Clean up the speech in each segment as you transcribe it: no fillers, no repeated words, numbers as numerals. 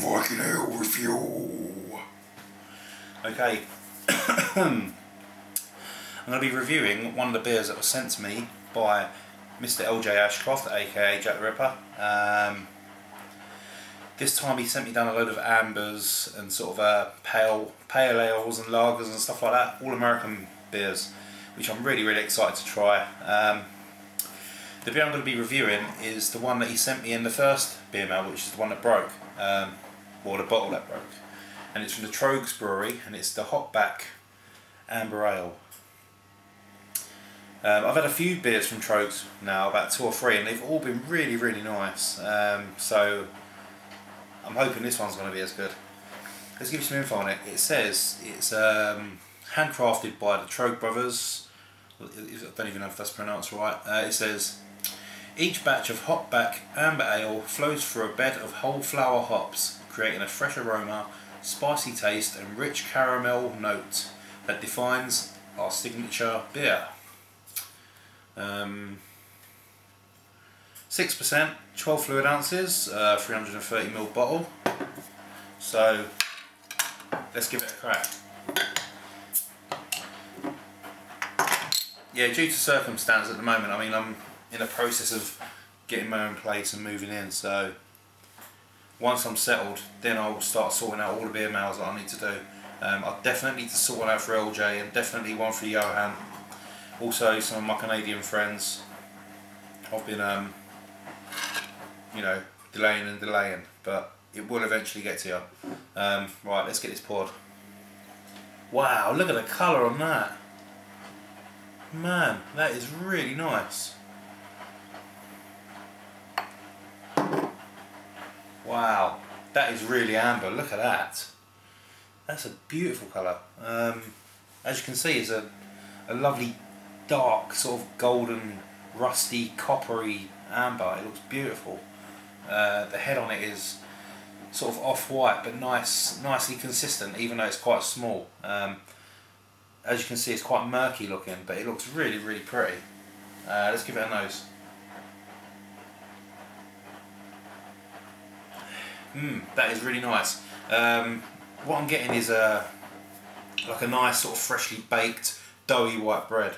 Viking Ale review. Okay, I'm going to be reviewing one of the beers that was sent to me by Mr. LJ Ashcroft, aka Jack the Ripper. This time he sent me down a load of ambers and sort of pale ales and lagers and stuff like that, all American beers, which I'm really excited to try. The beer I'm going to be reviewing is the one that he sent me in the first beer mail, which is the one that broke, or the bottle that broke, and it's from the Tröegs brewery, and it's the Hopback Amber Ale. I've had a few beers from Tröegs now, about 2 or 3, and they've all been really nice, so I'm hoping this one's going to be as good. Let's give you some info on it. It says it's handcrafted by the Tröeg brothers. I don't even know if that's pronounced right. It says, each batch of Hopback Amber Ale flows through a bed of whole flower hops, creating a fresh aroma, spicy taste and rich caramel note that defines our signature beer. 6%, 12 fluid ounces, 330ml bottle. So let's give it a crack. Yeah, due to circumstance at the moment, I mean, I'm in the process of getting my own place and moving in, so once I'm settled, then I'll start sorting out all the beer mails that I need to do. I definitely need to sort one out for LJ and definitely one for Johan. Also some of my Canadian friends. I've been, you know, delaying, but it will eventually get to you. Right, let's get this poured. Wow, look at the colour on that. Man, that is really nice. Wow, that is really amber. Look at that. That's a beautiful colour. As you can see, it's a lovely dark sort of golden, rusty, coppery amber. It looks beautiful. The head on it is sort of off-white, but nicely consistent, even though it's quite small. As you can see, it's quite murky looking, but it looks really pretty. Let's give it a nose. That is really nice. What I'm getting is like a nice sort of freshly baked, doughy white bread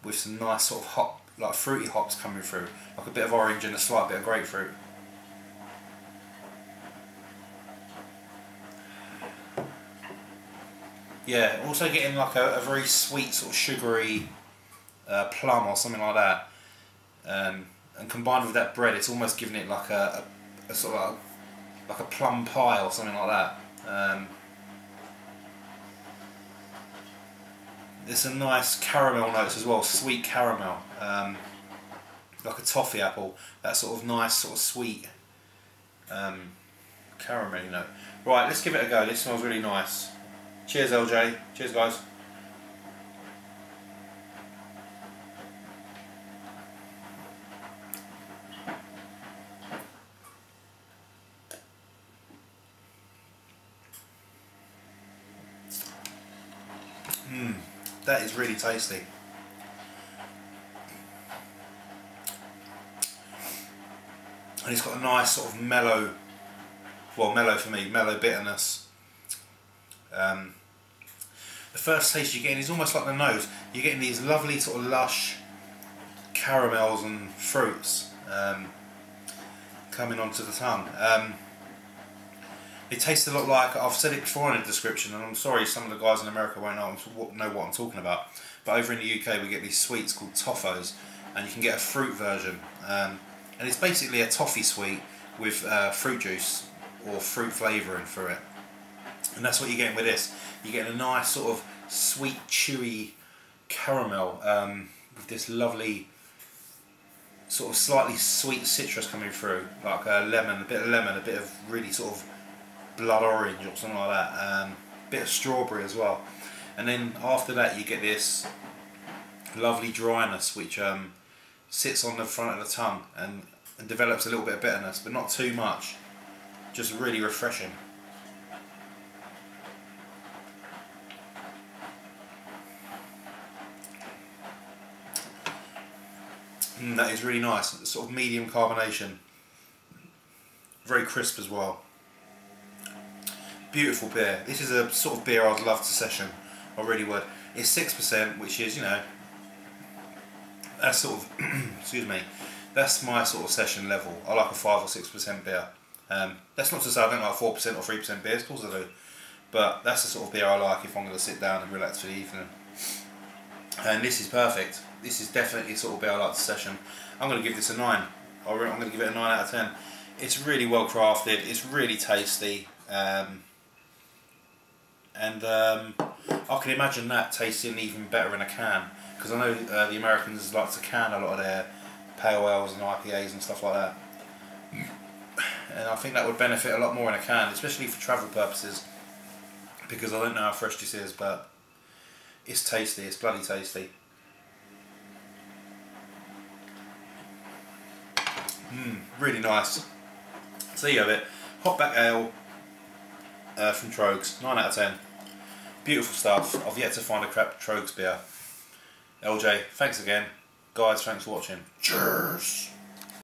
with some nice sort of like fruity hops coming through, like a bit of orange and a slight bit of grapefruit. Yeah, also getting like a very sweet sort of sugary plum or something like that, and combined with that bread, it's almost giving it like a sort of like a plum pie or something like that. There's some nice caramel notes as well, sweet caramel, like a toffee apple. That sort of nice, sort of sweet caramel note. Right, let's give it a go. This smells really nice. Cheers, LJ. Cheers, guys. That is really tasty. And it's got a nice sort of mellow, well, mellow for me, mellow bitterness. The first taste you're getting is almost like the nose. You're getting these lovely sort of lush caramels and fruits coming onto the tongue. It tastes a lot like, I've said it before in the description, and I'm sorry some of the guys in America won't know what I'm talking about, but over in the UK we get these sweets called toffos, and you can get a fruit version, and it's basically a toffee sweet with fruit juice or fruit flavouring through it. And that's what you're getting with this. You're getting a nice sort of sweet, chewy caramel with this lovely sort of slightly sweet citrus coming through, like a lemon, a bit of really sort of blood orange or something like that, a bit of strawberry as well. And then after that you get this lovely dryness which sits on the front of the tongue and develops a little bit of bitterness, but not too much, just really refreshing. That is really nice. Sort of medium carbonation. Very crisp as well. Beautiful beer. This is a sort of beer I'd love to session. I really would. It's 6%, which is, you know, that's sort of, excuse me, that's my sort of session level. I like a 5 or 6% beer. That's not to say I don't like 4% or 3% beers, of course I do. But that's the sort of beer I like if I'm going to sit down and relax for the evening. And this is perfect. This is definitely the sort of beer I like to session. I'm going to give this a 9. I'm going to give it a 9 out of 10. It's really well crafted. It's really tasty. I can imagine that tasting even better in a can, because I know the Americans like to can a lot of their pale ales and IPAs and stuff like that, and I think that would benefit a lot more in a can, especially for travel purposes, because I don't know how fresh this is, but it's tasty. It's bloody tasty. Really nice. So you have it. Hopback ale from Tröegs, 9 out of 10. Beautiful stuff. I've yet to find a crap Tröegs beer. LJ, thanks again. Guys, thanks for watching. Cheers!